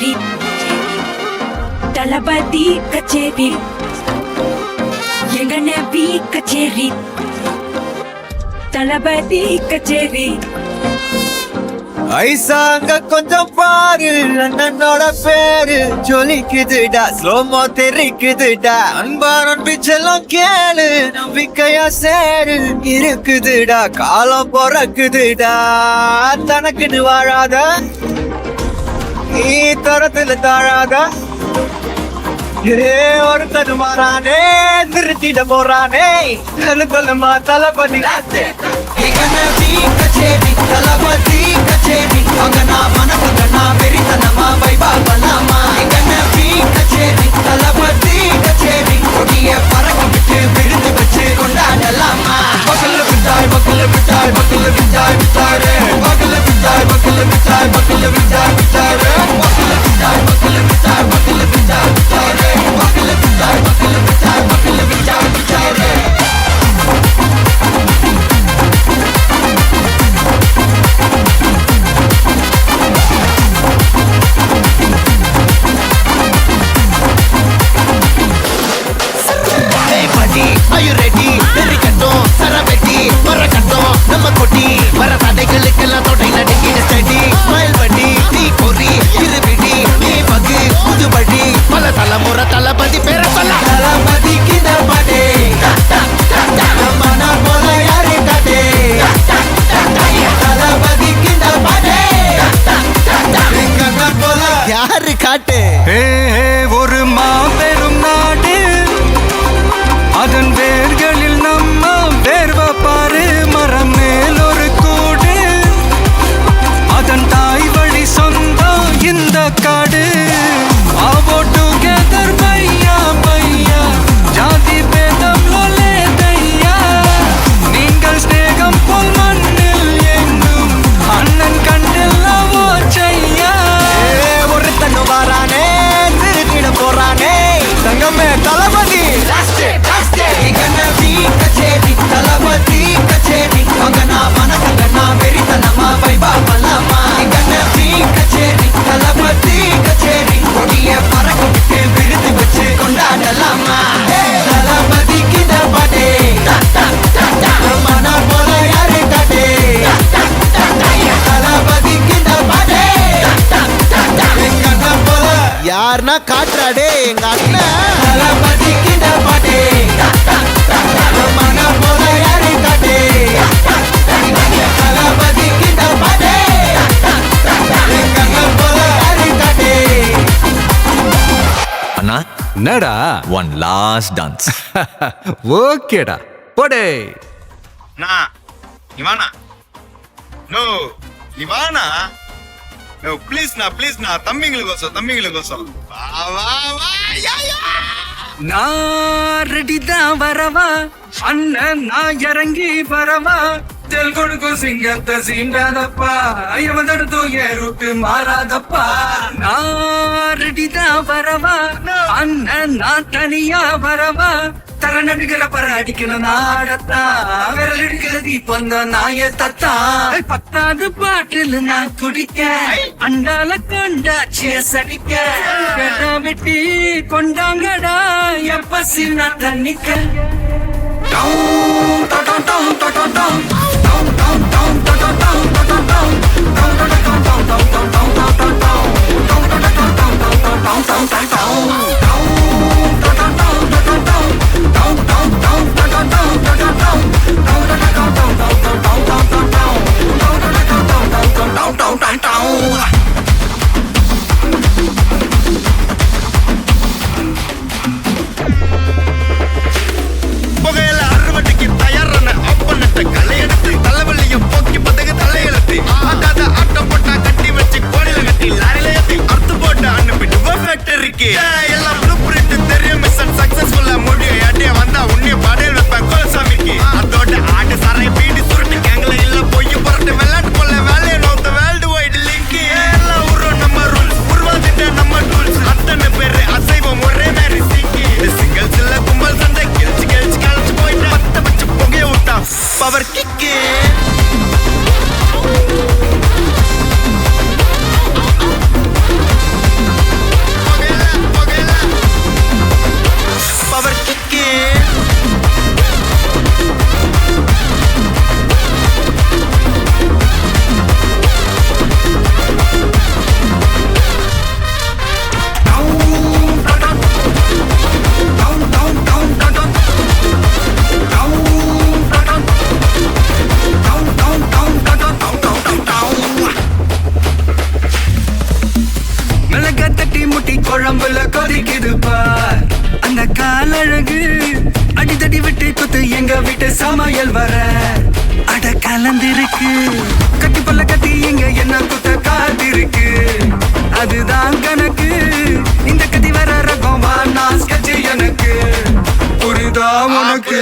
கச்சேரி தளபதி கச்சேரி எங்க நபி கச்சேரி தளபதி கச்சேரி ஐசாங்க கொஞ்சம் பாரு அண்ணனோட பேரு ஜொலிக்குதுடா ஸ்லோமோ தெரிக்குதுடா அன்பாரன் பிச்செல்லாம் கேளு நம்பிக்கையா சேரு இருக்குதுடா காலம் பிறக்குதுடா தனக்குன்னு வாழாத நீ தரத்துல தாழாத ஒருத்தர் மாறானே திருத்திட போறானே கொல்லுமா தளபதி கச்சேரி தளபதி கச்சேரி அங்கனா மனசுங்கனா வெறித்தனமா வைபா பண்ணாமா எங்கனபி கச்சேரி தளபதி கச்சேரி கொடிய பறக்க விட்டு விருந்து வச்சு கொண்டாடலாமா பக்கல்ல விட்டாய் பக்கல்ல விட்டாய் பக்கல்ல விட்டாய் விட்டாரே பக்கல்ல விட்டாய் பக்கல்ல விட்டாய் பக்கல்ல விட்டாய் விட்டாரே பக்கல்ல விட்டாய் பக்கல்ல விட்டாய் பக்கல்ல விட்டாய் விட்டாரே பக்கல்ல விட்டாய் பக்கல்ல விட்டாய் பக்கல்ல விட்டாய் விட்டாரே Are you ready? Very கட்டும் சரவெட்டி வர கட்டும் நம்ம கொட்டி வர தடைகளுக்கெல்லாம் தொடை நடுங்கிட ஸ்டடி ஸ்மைல் பண்ணி நீ பொறி இருவிடி நீ பகு புதுபடி பல தலைமுறை தளபதி பேர சொல்ல தளபதிக்கு தப்படே மன போல யாரு காட்டே தளபதிக்கு தப்படே போல யாரு காட்டு ஒரு மாபெரும் நாடு அதன் வேர்களில் நம்ம வேர்வ பாரு மரம் மேல் ஒரு கூடு அதன் தாய் வழி சொந்தம் இந்த காடு ஆவோ டுகெதர் பையா பையா ஜாதி பேதம் லோலே தையா நீங்கள் ஸ்நேகம் போல் மண்ணில் எங்கும் அண்ணன் கண்டில் லவோ செய்யா ஒருத்தன் வாரானே திருத்திட போறானே தங்கமே தளபதி கச்சேரி தளபதி கச்சேரி அங்கனா மனசங்கனா வெறித்தனமா வைபா பண்ணலாமா கண்ணபி கச்சேரி தளபதி கச்சேரி கொடிய பறக்க விட்டு விருது வச்சு கொண்டாடலாமா தளபதிக்கு தப்படே மன போல யாரு காட்டே தளபதிக்கு தப்படே எங்க போல யாருன்னா காட்டுறாடே எங்க அண்ணன் தளபதிக்கு தப்படே மன போல யாரு காட்டே தளபதிக்கு தப்படே எங்க போல யாரு காட்டே அண்ணா என்னடா ஒன் லாஸ்ட் டான்ஸ் ஓகேடா போடே இவானா நோ இவானா நோ ப்ளீஸ் தம்பிங்களுக்கோசம் வா வா வா யா யா நான் ரெடி தான் வரவா அண்ணன் நான் இறங்கி வரவா தெல் கொடுக்கும் சிங்கத்தை சீண்டாதப்பா ஐயவன் தடுத்தும் என் ரூட்டு மாறாதப்பா நான் ரெடி தான் வரவா அண்ணன் நான் தனியா வரவா தர நடுக்கிற பர அடிக்கணும் நாடத்தா விரல் எடுக்கிறது இப்ப நாய தத்தா 10வது பாட்டில் நான் குடிக்க அண்டால கொண்டாச்சிய சடிக்க கெடா வெட்டி கொண்டாங்கடா எப்பசி நான் தண்ணிக்க town town town town town விட்டு சமையல் வர அட கலந்திருக்கு கட்டி பல்ல கட்டி இங்க என்ன குத்த காத்திருக்கு அதுதான் கணக்கு இந்த கதி வர ரகம் நான் ஸ்கெட்ச் எனக்கு புரிதா உனக்கு